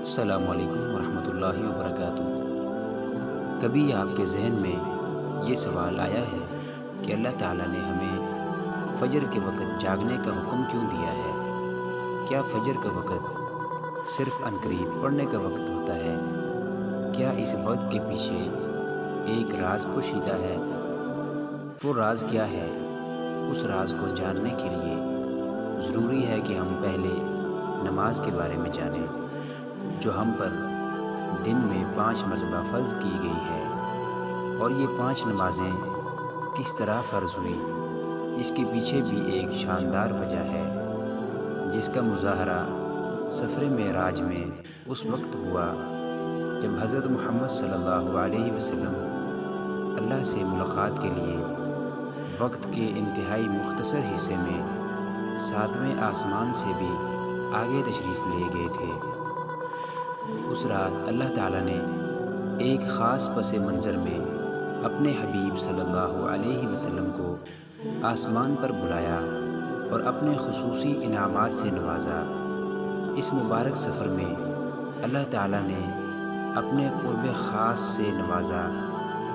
السلام علیکم ورحمۃ اللہ وبرکاتہ۔ کبھی آپ کے ذہن میں یہ سوال آیا ہے کہ اللہ تعالیٰ نے ہمیں فجر کے وقت جاگنے کا حکم کیوں دیا ہے؟ کیا فجر کا وقت صرف عنقریب پڑھنے کا وقت ہوتا ہے؟ کیا اس وقت کے پیچھے ایک راز پوشیدہ ہے؟ وہ راز کیا ہے؟ اس راز کو جاننے کے لیے ضروری ہے کہ ہم پہلے نماز کے بارے میں جانیں، جو ہم پر دن میں 5 مرتبہ فرض کی گئی ہے۔ اور یہ 5 نمازیں کس طرح فرض ہوئی، اس کے پیچھے بھی ایک شاندار وجہ ہے، جس کا مظاہرہ سفر معراج میں اس وقت ہوا جب حضرت محمد صلی اللہ علیہ وسلم اللہ سے ملاقات کے لیے وقت کے انتہائی مختصر حصے میں 7ویں آسمان سے بھی آگے تشریف لے گئے تھے۔ اس رات اللہ تعالیٰ نے ایک خاص پس منظر میں اپنے حبیب صلی اللہ علیہ وسلم کو آسمان پر بلایا اور اپنے خصوصی انعامات سے نوازا۔ اس مبارک سفر میں اللہ تعالیٰ نے اپنے قرب خاص سے نوازا،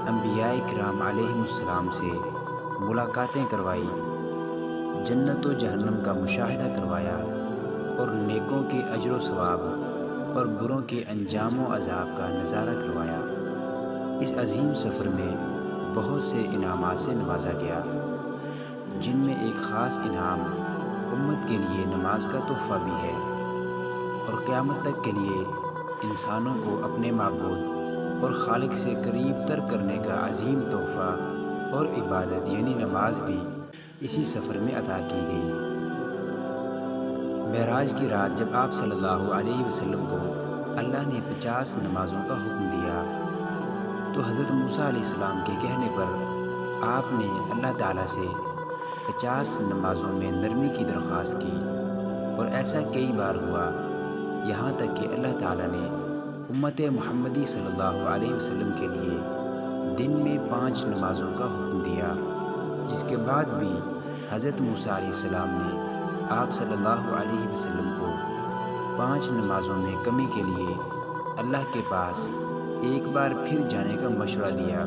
انبیاء کرام علیہم السلام سے ملاقاتیں کروائی، جنت و جہنم کا مشاہدہ کروایا اور نیکوں کے اجر و ثواب اور بروں کے انجام و عذاب کا نظارہ کروایا۔ اس عظیم سفر میں بہت سے انعامات سے نوازا گیا، جن میں ایک خاص انعام امت کے لیے نماز کا تحفہ بھی ہے، اور قیامت تک کے لیے انسانوں کو اپنے معبود اور خالق سے قریب تر کرنے کا عظیم تحفہ اور عبادت یعنی نماز بھی اسی سفر میں عطا کی گئی۔ معراج کی رات جب آپ صلی اللہ علیہ وسلم کو اللہ نے 50 نمازوں کا حکم دیا، تو حضرت موسیٰ علیہ السلام کے کہنے پر آپ نے اللہ تعالیٰ سے 50 نمازوں میں نرمی کی درخواست کی، اور ایسا کئی بار ہوا، یہاں تک کہ اللہ تعالیٰ نے امت محمدی صلی اللہ علیہ وسلم کے لیے دن میں 5 نمازوں کا حکم دیا، جس کے بعد بھی حضرت موسیٰ علیہ السلام نے آپ صلی اللہ علیہ وسلم کو 5 نمازوں میں کمی کے لیے اللہ کے پاس ایک بار پھر جانے کا مشورہ دیا،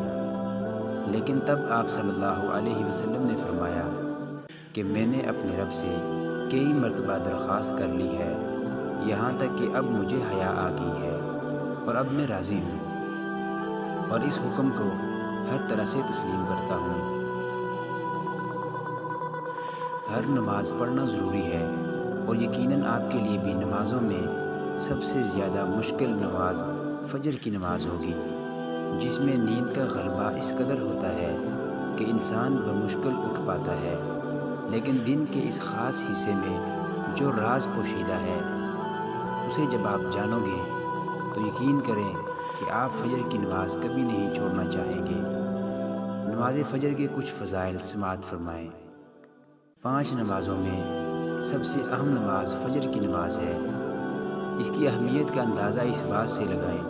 لیکن تب آپ صلی اللہ علیہ وسلم نے فرمایا کہ میں نے اپنے رب سے کئی مرتبہ درخواست کر لی ہے، یہاں تک کہ اب مجھے حیا آ گئی ہے، اور اب میں راضی ہوں اور اس حکم کو ہر طرح سے تسلیم کرتا ہوں۔ ہر نماز پڑھنا ضروری ہے، اور یقیناً آپ کے لیے بھی نمازوں میں سب سے زیادہ مشکل نماز فجر کی نماز ہوگی، جس میں نیند کا غلبہ اس قدر ہوتا ہے کہ انسان بمشکل اٹھ پاتا ہے، لیکن دن کے اس خاص حصے میں جو راز پوشیدہ ہے، اسے جب آپ جانو گے تو یقین کریں کہ آپ فجر کی نماز کبھی نہیں چھوڑنا چاہیں گے۔ نماز فجر کے کچھ فضائل سماعت فرمائیں۔ 5 نمازوں میں سب سے اہم نماز فجر کی نماز ہے۔ اس کی اہمیت کا اندازہ اس بات سے لگائیں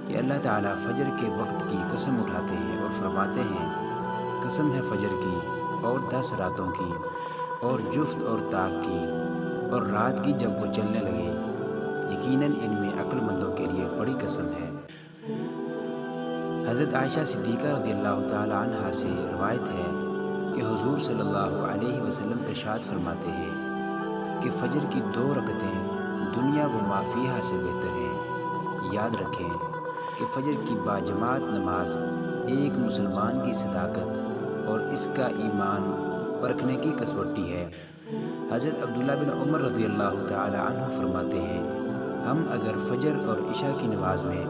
کہ اللہ تعالیٰ فجر کے وقت کی قسم اٹھاتے ہیں اور فرماتے ہیں، قسم ہے فجر کی اور 10 راتوں کی اور جفت اور طاق کی اور رات کی جب وہ چلنے لگے، یقیناً ان میں عقل مندوں کے لیے بڑی قسم ہے۔ حضرت عائشہ صدیقہ رضی اللہ تعالی عنہا سے روایت ہے کہ حضور صلی اللہ علیہ وسلم ارشاد فرماتے ہیں کہ فجر کی 2 رکعتیں دنیا و ما فیہا سے بہتر ہیں۔ یاد رکھیں کہ فجر کی باجماعت نماز ایک مسلمان کی صداقت اور اس کا ایمان پرکھنے کی کسوٹی ہے۔ حضرت عبداللہ بن عمر رضی اللہ تعالی عنہ فرماتے ہیں، ہم اگر فجر اور عشاء کی نماز میں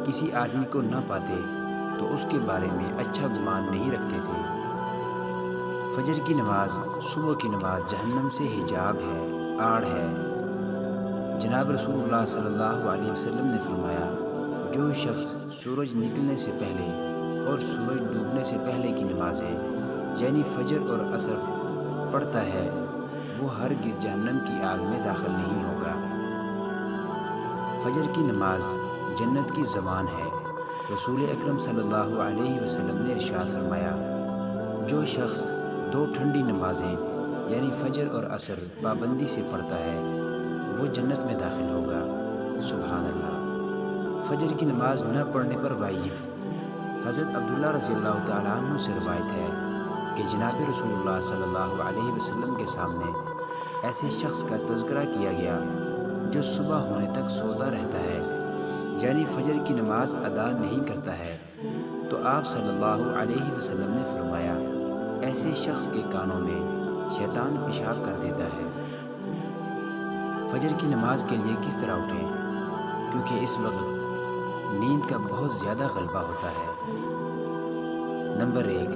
کسی آدمی کو نہ پاتے تو اس کے بارے میں اچھا گمان نہیں رکھتے تھے۔ فجر کی نماز صبح کی نماز جہنم سے حجاب ہے، آڑ ہے۔ جناب رسول اللہ صلی اللہ علیہ وسلم نے فرمایا، جو شخص سورج نکلنے سے پہلے اور سورج ڈوبنے سے پہلے کی نمازیں یعنی فجر اور عصر پڑھتا ہے، وہ ہرگز جہنم کی آگ میں داخل نہیں ہوگا۔ فجر کی نماز جنت کی زبان ہے۔ رسول اکرم صلی اللہ علیہ وسلم نے ارشاد فرمایا، جو شخص 2 ٹھنڈی نمازیں یعنی فجر اور عصر پابندی سے پڑھتا ہے، وہ جنت میں داخل ہوگا۔ سبحان اللہ۔ فجر کی نماز نہ پڑھنے پر وعید۔ حضرت عبداللہ رضی اللہ تعالیٰ عنہ سے روایت ہے کہ جناب رسول اللہ صلی اللہ علیہ وسلم کے سامنے ایسے شخص کا تذکرہ کیا گیا جو صبح ہونے تک سوتا رہتا ہے، یعنی فجر کی نماز ادا نہیں کرتا ہے، تو آپ صلی اللہ علیہ وسلم نے فرمایا ایسے شخص کے کانوں میں شیطان پیشاب کر دیتا ہے۔ فجر کی نماز کے لیے کس طرح اٹھیں؟ کیونکہ اس وقت نیند کا بہت زیادہ غلبہ ہوتا ہے۔ نمبر 1،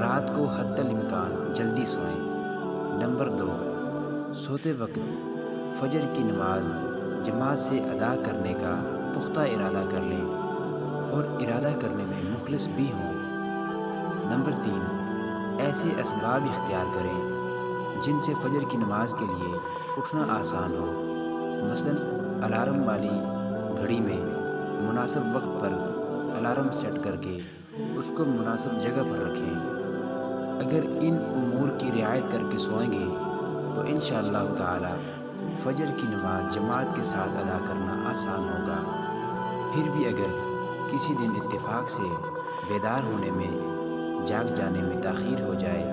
رات کو حتی الامکان جلدی سوئیں۔ نمبر 2، سوتے وقت فجر کی نماز جماعت سے ادا کرنے کا پختہ ارادہ کر لیں اور ارادہ کرنے میں مخلص بھی ہوں۔ نمبر 3، ایسے اسباب اختیار کریں جن سے فجر کی نماز کے لیے اٹھنا آسان ہو، مثلاً الارم والی گھڑی میں مناسب وقت پر الارم سیٹ کر کے اس کو مناسب جگہ پر رکھیں۔ اگر ان امور کی رعایت کر کے سوئیں گے تو انشاءاللہ تعالی فجر کی نماز جماعت کے ساتھ ادا کرنا آسان ہوگا۔ پھر بھی اگر کسی دن اتفاق سے بیدار ہونے میں، جاگ جانے میں تاخیر ہو جائے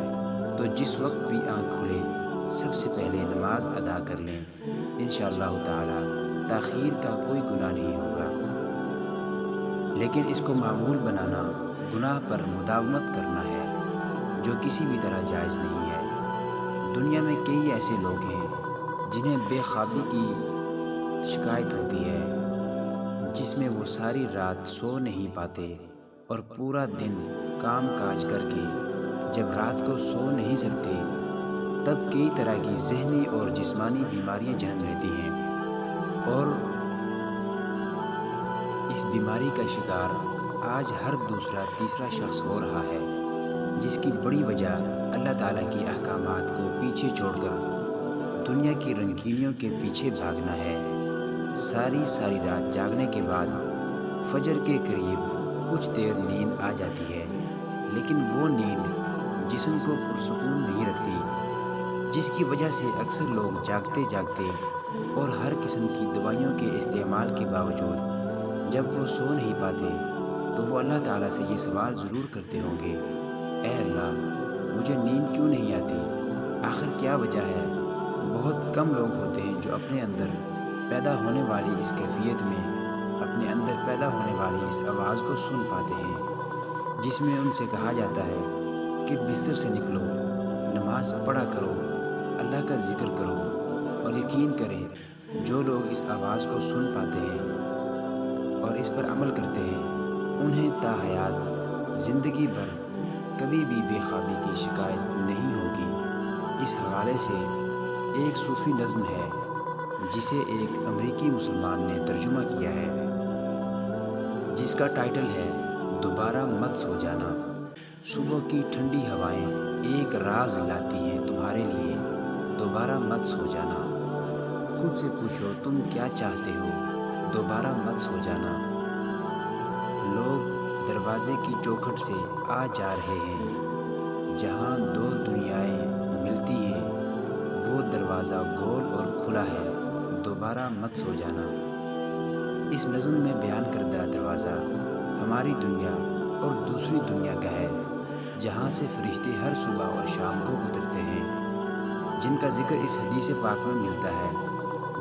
تو جس وقت بھی آنکھ کھلے سب سے پہلے نماز ادا کر لیں، انشاءاللہ تعالی تاخیر کا کوئی گناہ نہیں ہوگا۔ لیکن اس کو معمول بنانا گناہ پر مداومت کرنا ہے، جو کسی بھی طرح جائز نہیں ہے۔ دنیا میں کئی ایسے لوگ ہیں جنہیں بے خوابی کی شکایت ہوتی ہے، جس میں وہ ساری رات سو نہیں پاتے اور پورا دن کام کاج کر کے جب رات کو سو نہیں سکتے تب کئی طرح کی ذہنی اور جسمانی بیماریاں جنم لیتی ہیں، اور اس بیماری کا شکار آج ہر دوسرا تیسرا شخص ہو رہا ہے، جس کی بڑی وجہ اللہ تعالیٰ کی احکامات کو پیچھے چھوڑ کر دنیا کی رنگینیوں کے پیچھے بھاگنا ہے۔ ساری رات جاگنے کے بعد فجر کے قریب کچھ دیر نیند آ جاتی ہے، لیکن وہ نیند جسم کو پرسکون نہیں رکھتی، جس کی وجہ سے اکثر لوگ جاگتے جاگتے اور ہر قسم کی دوائیوں کے استعمال کے باوجود جب وہ سو نہیں پاتے تو وہ اللہ تعالیٰ سے یہ سوال ضرور کرتے ہوں گے، اے اللہ مجھے نیند کیوں نہیں آتی؟ آخر کیا وجہ ہے؟ بہت کم لوگ ہوتے ہیں جو اپنے اندر پیدا ہونے والی اس کیفیت میں، اپنے اندر پیدا ہونے والی اس آواز کو سن پاتے ہیں، جس میں ان سے کہا جاتا ہے کہ بستر سے نکلو، نماز پڑھا کرو، اللہ کا ذکر کرو، اور یقین کریں جو لوگ اس آواز کو سن پاتے ہیں اور اس پر عمل کرتے ہیں انہیں تا حیات زندگی بھر کبھی بھی بے خوابی کی شکایت نہیں ہوگی۔ اس حوالے سے ایک صوفی نظم ہے جسے ایک امریکی مسلمان نے ترجمہ کیا ہے، جس کا ٹائٹل ہے دوبارہ مت سو جانا۔ صبح کی ٹھنڈی ہوائیں ایک راز لاتی ہیں تمہارے لیے، دوبارہ مت سو جانا۔ خود سے پوچھو تم کیا چاہتے ہو، دوبارہ مت سو جانا۔ لوگ دروازے کی چوکھٹ سے آ جا رہے ہیں، جہاں دو دنیائیں ملتی ہیں وہ دروازہ گول اور کھلا ہے، دوبارہ مت سو جانا۔ اس نظم میں بیان کردہ دروازہ ہماری دنیا اور دوسری دنیا کا ہے، جہاں سے فرشتے ہر صبح اور شام کو اترتے ہیں، جن کا ذکر اس حدیث پاک میں ملتا ہے،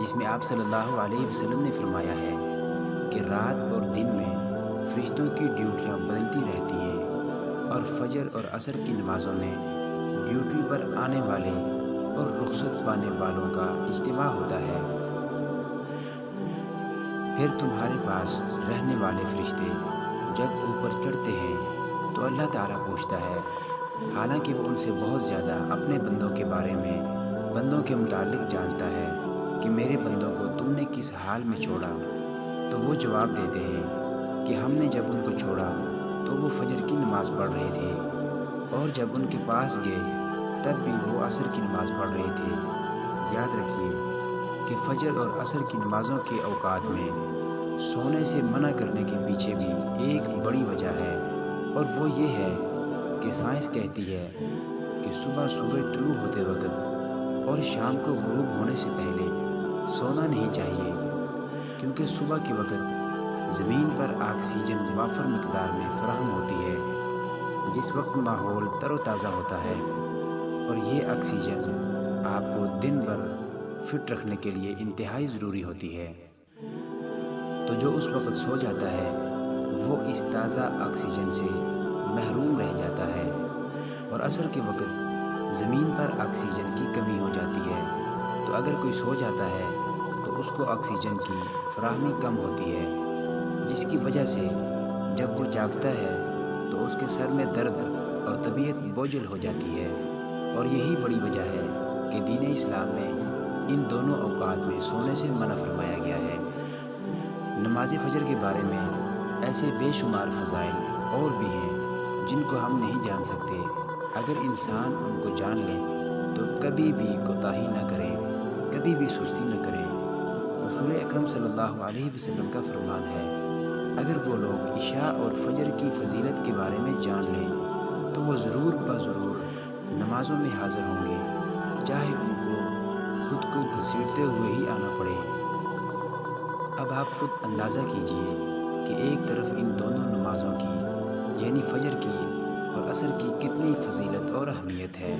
جس میں آپ صلی اللہ علیہ وسلم نے فرمایا ہے کہ رات اور دن میں فرشتوں کی ڈیوٹیاں بدلتی رہتی ہیں، اور فجر اور عصر کی نمازوں میں ڈیوٹی پر آنے والے اور رخصت پانے والوں کا اجتماع ہوتا ہے۔ پھر تمہارے پاس رہنے والے فرشتے جب اوپر چڑھتے ہیں تو اللہ تعالیٰ پوچھتا ہے، حالانکہ وہ ان سے بہت زیادہ اپنے بندوں کے بارے میں، بندوں کے متعلق جانتا ہے کہ میرے بندوں کو تم نے کس حال میں چھوڑا، تو وہ جواب دیتے ہیں کہ ہم نے جب ان کو چھوڑا تو وہ فجر کی نماز پڑھ رہے تھے، اور جب ان کے پاس گئے تب بھی وہ عصر کی نماز پڑھ رہے تھے۔ یاد رکھیے کہ فجر اور عصر کی نمازوں کے اوقات میں سونے سے منع کرنے کے پیچھے بھی ایک بڑی وجہ ہے، اور وہ یہ ہے کہ سائنس کہتی ہے کہ صبح سورج طلوع ہوتے وقت اور شام کو غروب ہونے سے پہلے سونا نہیں چاہیے، کیونکہ صبح کے وقت زمین پر آکسیجن وافر مقدار میں فراہم ہوتی ہے، جس وقت ماحول تر و تازہ ہوتا ہے، اور یہ آکسیجن آپ کو دن بھر فٹ رکھنے کے لیے انتہائی ضروری ہوتی ہے۔ تو جو اس وقت سو جاتا ہے وہ اس تازہ آکسیجن سے محروم رہ جاتا ہے، اور عصر کے وقت زمین پر آکسیجن کی کمی ہو جاتی ہے۔ تو اگر کوئی سو جاتا ہے تو اس کو آکسیجن کی فراہمی کم ہوتی ہے، جس کی وجہ سے جب وہ جاگتا ہے تو اس کے سر میں درد اور طبیعت بوجھل ہو جاتی ہے۔ اور یہی بڑی وجہ ہے کہ دین اسلام میں ان دونوں اوقات میں سونے سے منع فرمایا گیا ہے۔ نماز فجر کے بارے میں ایسے بے شمار فضائل اور بھی ہیں جن کو ہم نہیں جان سکتے۔ اگر انسان ان کو جان لے تو کبھی بھی کوتاہی نہ کرے، کبھی بھی سستی نہ کرے۔ رسول اکرم صلی اللہ علیہ وسلم کا فرمان ہے، اگر وہ لوگ عشاء اور فجر کی فضیلت کے بارے میں جان لیں تو وہ ضرور بضرور نمازوں میں حاضر ہوں گے، چاہے ان کو خود کو گھسیٹتے ہوئے ہی آنا پڑے۔ اب آپ خود اندازہ کیجئے کہ ایک طرف ان دونوں نمازوں کی یعنی فجر کی اور عصر کی کتنی فضیلت اور اہمیت ہے،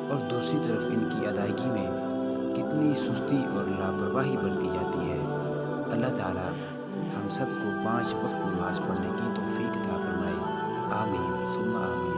اور دوسری طرف ان کی ادائیگی میں کتنی سستی اور لاپرواہی برتی جاتی ہے۔ اللہ تعالی ہم سب کو 5 وقت نماز پڑھنے کی توفیق عطا فرمائے۔ آمین ثم آمین۔